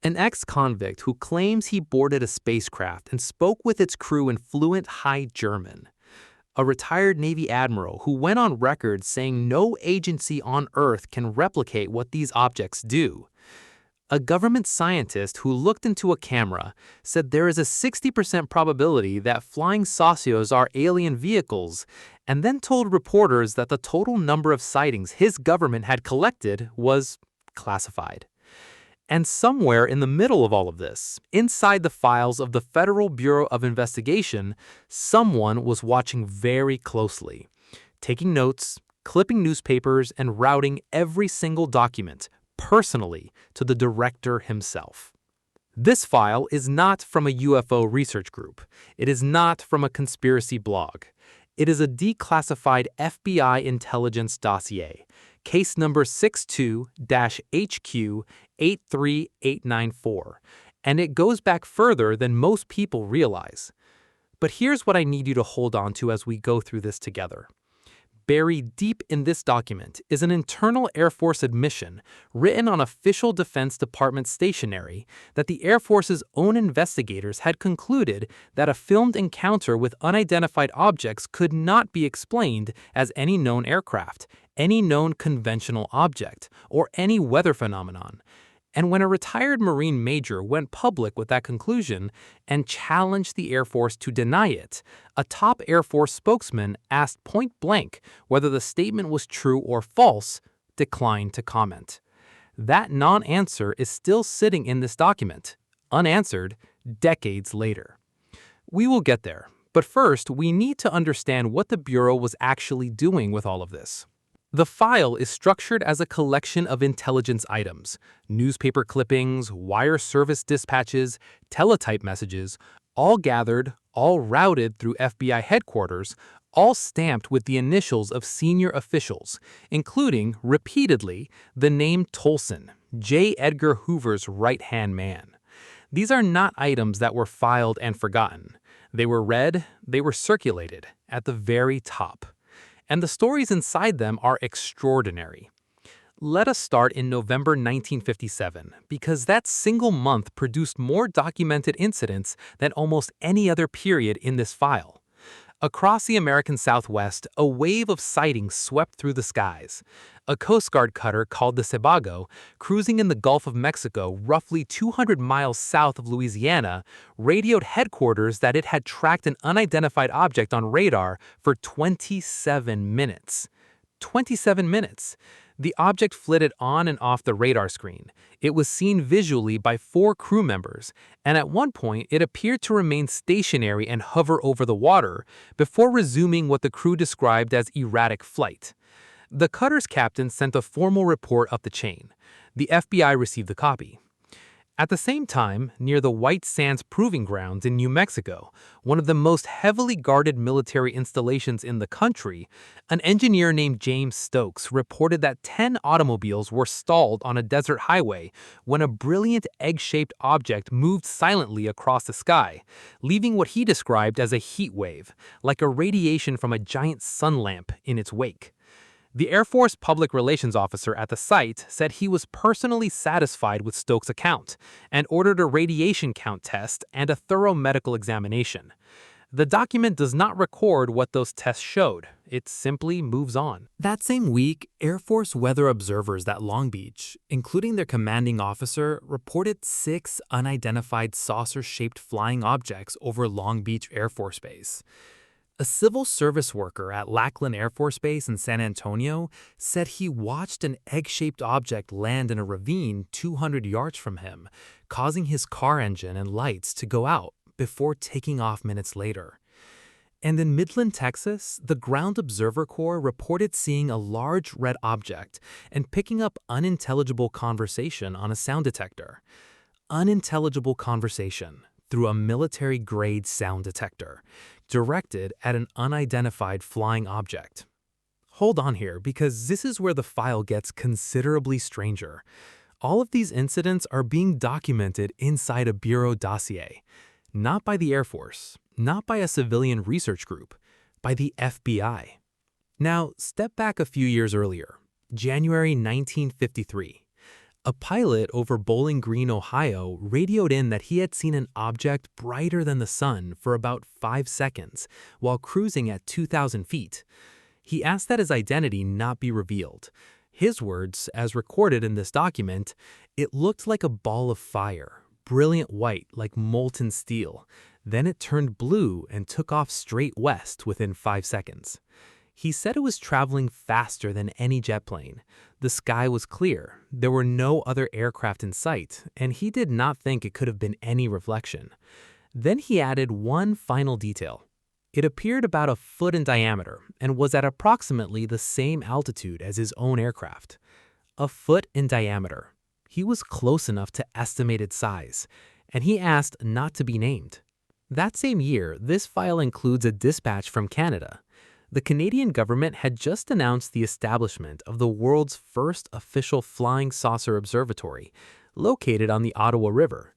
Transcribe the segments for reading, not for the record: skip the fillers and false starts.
An ex-convict who claims he boarded a spacecraft and spoke with its crew in fluent High German. A retired Navy admiral who went on record saying no agency on Earth can replicate what these objects do. A government scientist who looked into a camera said there is a 60% probability that flying saucers are alien vehicles, and then told reporters that the total number of sightings his government had collected was classified. And somewhere in the middle of all of this, inside the files of the Federal Bureau of Investigation, someone was watching very closely, taking notes, clipping newspapers, and routing every single document, personally, to the director himself. This file is not from a UFO research group. It is not from a conspiracy blog. It is a declassified FBI intelligence dossier, case number 62-HQ83894, and it goes back further than most people realize. But here's what I need you to hold on to as we go through this together. Buried deep in this document is an internal Air Force admission written on official Defense Department stationery that the Air Force's own investigators had concluded that a filmed encounter with unidentified objects could not be explained as any known aircraft, any known conventional object, or any weather phenomenon. And when a retired Marine major went public with that conclusion and challenged the Air Force to deny it, a top Air Force spokesman asked point blank whether the statement was true or false, declined to comment. That non-answer is still sitting in this document, unanswered, decades later. We will get there, but first we need to understand what the Bureau was actually doing with all of this. The file is structured as a collection of intelligence items, newspaper clippings, wire service dispatches, teletype messages, all gathered, all routed through FBI headquarters, all stamped with the initials of senior officials, including, repeatedly, the name Tolson, J. Edgar Hoover's right-hand man. These are not items that were filed and forgotten. They were read, they were circulated, at the very top. And the stories inside them are extraordinary. Let us start in November 1957, because that single month produced more documented incidents than almost any other period in this file. Across the American Southwest, a wave of sightings swept through the skies. A Coast Guard cutter called the Sebago, cruising in the Gulf of Mexico roughly 200 miles south of Louisiana, radioed headquarters that it had tracked an unidentified object on radar for 27 minutes. 27 minutes. The object flitted on and off the radar screen. It was seen visually by 4 crew members, and at one point it appeared to remain stationary and hover over the water before resuming what the crew described as erratic flight. The cutter's captain sent a formal report up the chain. The FBI received a copy. At the same time, near the White Sands Proving Grounds in New Mexico, one of the most heavily guarded military installations in the country, an engineer named James Stokes reported that 10 automobiles were stalled on a desert highway when a brilliant egg-shaped object moved silently across the sky, leaving what he described as a heat wave, like a radiation from a giant sun lamp in its wake. The Air Force public relations officer at the site said he was personally satisfied with Stokes' account and ordered a radiation count test and a thorough medical examination. The document does not record what those tests showed. It simply moves on. That same week, Air Force weather observers at Long Beach, including their commanding officer, reported 6 unidentified saucer-shaped flying objects over Long Beach Air Force Base. A civil service worker at Lackland Air Force Base in San Antonio said he watched an egg-shaped object land in a ravine 200 yards from him, causing his car engine and lights to go out before taking off minutes later. And in Midland, Texas, the Ground Observer Corps reported seeing a large red object and picking up unintelligible conversation on a sound detector. Unintelligible conversation through a military-grade sound detector, directed at an unidentified flying object. Hold on here, because this is where the file gets considerably stranger. All of these incidents are being documented inside a Bureau dossier, not by the Air Force, not by a civilian research group, by the FBI. Now, step back a few years earlier, January 1953. A pilot over Bowling Green, Ohio, radioed in that he had seen an object brighter than the sun for about 5 seconds while cruising at 2,000 feet. He asked that his identity not be revealed. His words, as recorded in this document, "It looked like a ball of fire, brilliant white like molten steel. Then it turned blue and took off straight west within 5 seconds." He said it was traveling faster than any jet plane. The sky was clear, there were no other aircraft in sight, and he did not think it could have been any reflection. Then he added one final detail. It appeared about a foot in diameter and was at approximately the same altitude as his own aircraft. A foot in diameter. He was close enough to estimate its size, and he asked not to be named. That same year, this file includes a dispatch from Canada. The Canadian government had just announced the establishment of the world's first official flying saucer observatory, located on the Ottawa River.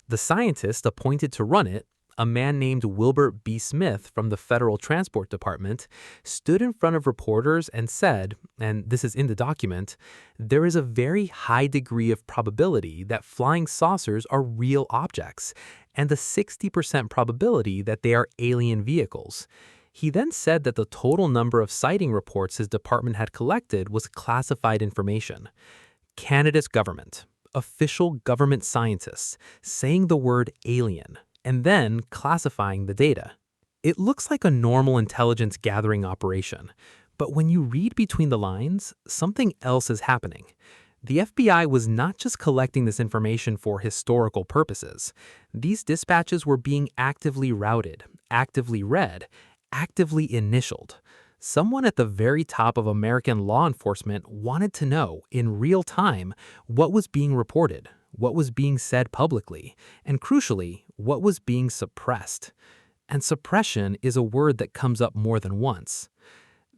The scientist appointed to run it, a man named Wilbert B. Smith from the Federal Transport Department, stood in front of reporters and said, and this is in the document, "There is a very high degree of probability that flying saucers are real objects, and a 60% probability that they are alien vehicles." He then said that the total number of sighting reports his department had collected was classified information. Canada's government, official government scientists, saying the word alien, and then classifying the data. It looks like a normal intelligence gathering operation, but when you read between the lines, something else is happening. The FBI was not just collecting this information for historical purposes. These dispatches were being actively routed, actively read, actively initialed. Someone at the very top of American law enforcement wanted to know, in real time, what was being reported, what was being said publicly, and crucially, what was being suppressed. And suppression is a word that comes up more than once.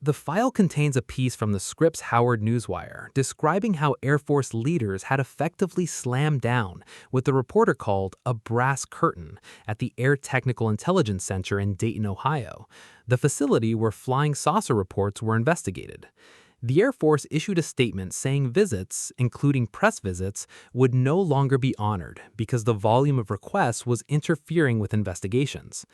The file contains a piece from the Scripps Howard Newswire describing how Air Force leaders had effectively slammed down what the reporter called a brass curtain at the Air Technical Intelligence Center in Dayton, Ohio, the facility where flying saucer reports were investigated. The Air Force issued a statement saying visits, including press visits, would no longer be honored because the volume of requests was interfering with investigations.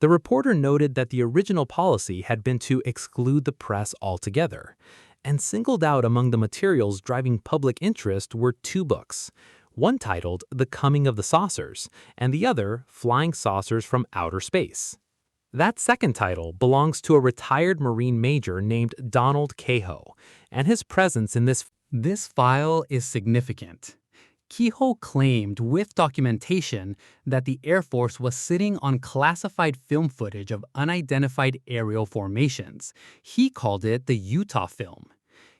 The reporter noted that the original policy had been to exclude the press altogether, and singled out among the materials driving public interest were 2 books, one titled The Coming of the Saucers, and the other Flying Saucers from Outer Space. That second title belongs to a retired Marine major named Donald Cahoe, and his presence in this file is significant. Kehoe claimed with documentation that the Air Force was sitting on classified film footage of unidentified aerial formations. He called it the Utah film.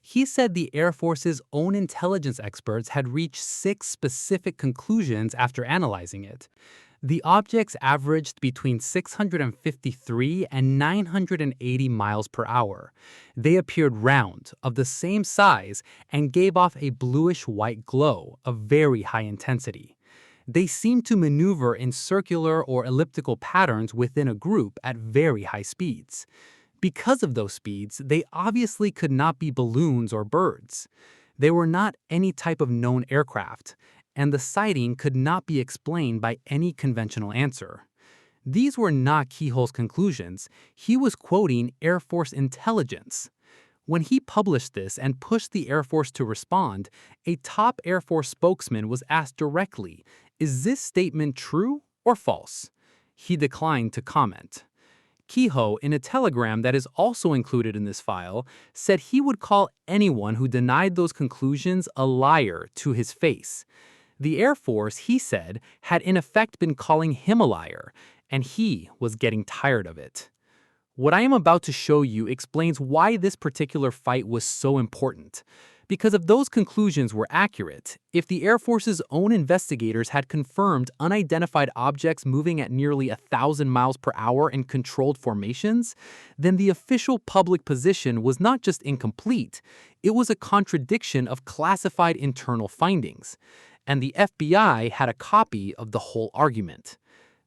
He said the Air Force's own intelligence experts had reached 6 specific conclusions after analyzing it. The objects averaged between 653 and 980 miles per hour. They appeared round, of the same size, and gave off a bluish-white glow of very high intensity. They seemed to maneuver in circular or elliptical patterns within a group at very high speeds. Because of those speeds, they obviously could not be balloons or birds. They were not any type of known aircraft, and the sighting could not be explained by any conventional answer. These were not Kehoe's conclusions. He was quoting Air Force intelligence. When he published this and pushed the Air Force to respond, a top Air Force spokesman was asked directly, "Is this statement true or false?" He declined to comment. Kehoe, in a telegram that is also included in this file, said he would call anyone who denied those conclusions a liar to his face. The Air Force, he said, had in effect been calling him a liar, and he was getting tired of it. What I am about to show you explains why this particular fight was so important. Because if those conclusions were accurate, if the Air Force's own investigators had confirmed unidentified objects moving at nearly 1,000 miles per hour in controlled formations, then the official public position was not just incomplete, it was a contradiction of classified internal findings. And the FBI had a copy of the whole argument.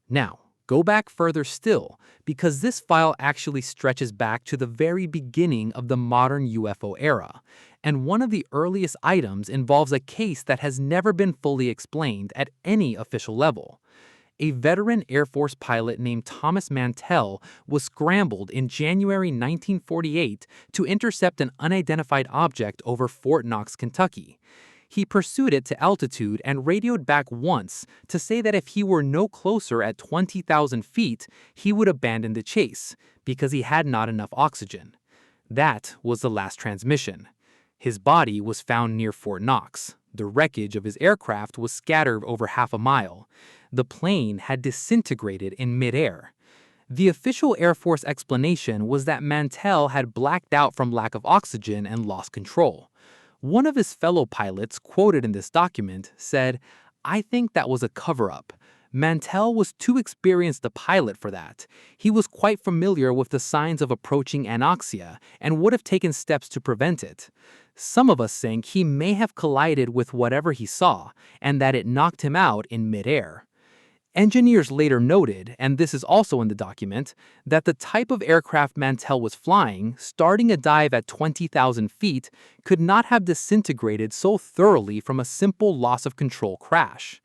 Now, go back further still, because this file actually stretches back to the very beginning of the modern UFO era, and one of the earliest items involves a case that has never been fully explained at any official level. A veteran Air Force pilot named Thomas Mantell was scrambled in January 1948 to intercept an unidentified object over Fort Knox, Kentucky. He pursued it to altitude and radioed back once to say that if he were no closer at 20,000 feet, he would abandon the chase because he had not enough oxygen. That was the last transmission. His body was found near Fort Knox. The wreckage of his aircraft was scattered over half a mile. The plane had disintegrated in midair. The official Air Force explanation was that Mantell had blacked out from lack of oxygen and lost control. One of his fellow pilots, quoted in this document, said, "I think that was a cover-up. Mantell was too experienced a pilot for that. He was quite familiar with the signs of approaching anoxia and would have taken steps to prevent it. Some of us think he may have collided with whatever he saw and that it knocked him out in midair." Engineers later noted, and this is also in the document, that the type of aircraft Mantell was flying, starting a dive at 20,000 feet, could not have disintegrated so thoroughly from a simple loss of control crash.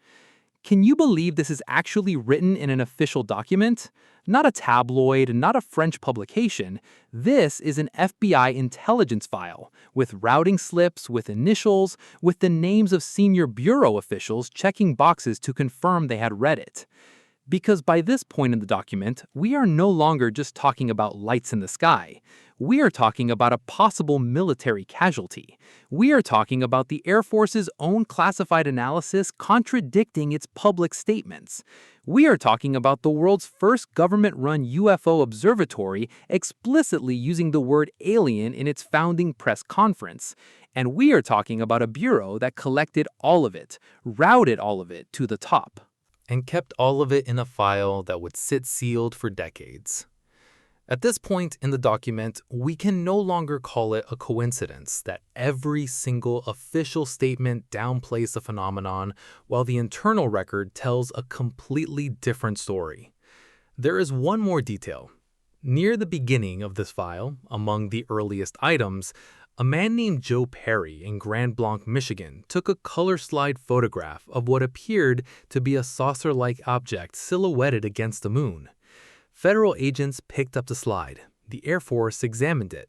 Can you believe this is actually written in an official document? Not a tabloid, not a French publication. This is an FBI intelligence file, with routing slips, with initials, with the names of senior bureau officials checking boxes to confirm they had read it. Because by this point in the document, we are no longer just talking about lights in the sky. We are talking about a possible military casualty. We are talking about the Air Force's own classified analysis contradicting its public statements. We are talking about the world's first government-run UFO observatory explicitly using the word alien in its founding press conference. And we are talking about a bureau that collected all of it, routed all of it to the top, and kept all of it in a file that would sit sealed for decades. At this point in the document, we can no longer call it a coincidence that every single official statement downplays the phenomenon while the internal record tells a completely different story. There is one more detail. Near the beginning of this file, among the earliest items, a man named Joe Perry in Grand Blanc, Michigan, took a color slide photograph of what appeared to be a saucer-like object silhouetted against the moon. Federal agents picked up the slide. The Air Force examined it.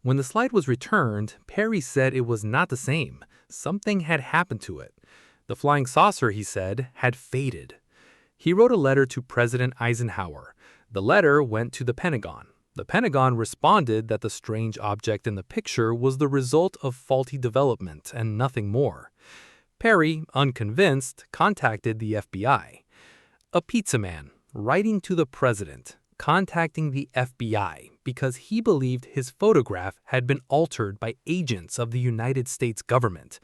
When the slide was returned, Perry said it was not the same. Something had happened to it. The flying saucer, he said, had faded. He wrote a letter to President Eisenhower. The letter went to the Pentagon. The Pentagon responded that the strange object in the picture was the result of faulty development and nothing more. Perry, unconvinced, contacted the FBI. A pizza man, writing to the president, contacting the FBI because he believed his photograph had been altered by agents of the United States government.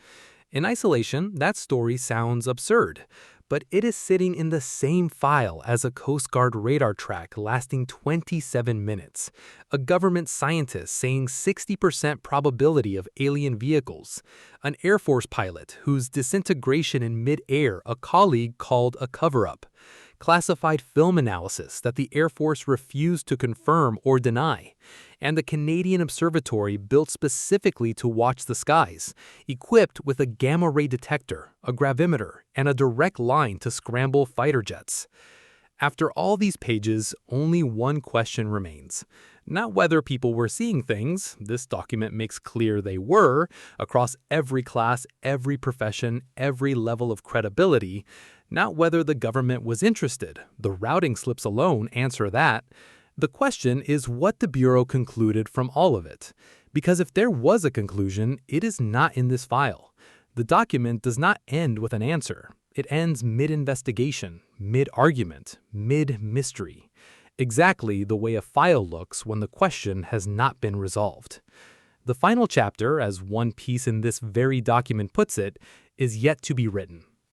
In isolation, that story sounds absurd, but it is sitting in the same file as a Coast Guard radar track lasting 27 minutes, a government scientist saying 60% probability of alien vehicles, an Air Force pilot whose disintegration in mid-air a colleague called a cover-up, classified film analysis that the Air Force refused to confirm or deny, and the Canadian observatory built specifically to watch the skies, equipped with a gamma-ray detector, a gravimeter, and a direct line to scramble fighter jets. After all these pages, only one question remains. Not whether people were seeing things, this document makes clear they were, across every class, every profession, every level of credibility. Not whether the government was interested, the routing slips alone answer that. The question is what the Bureau concluded from all of it. Because if there was a conclusion, it is not in this file. The document does not end with an answer. It ends mid-investigation, mid-argument, mid-mystery. Exactly the way a file looks when the question has not been resolved. The final chapter, as one piece in this very document puts it, is yet to be written.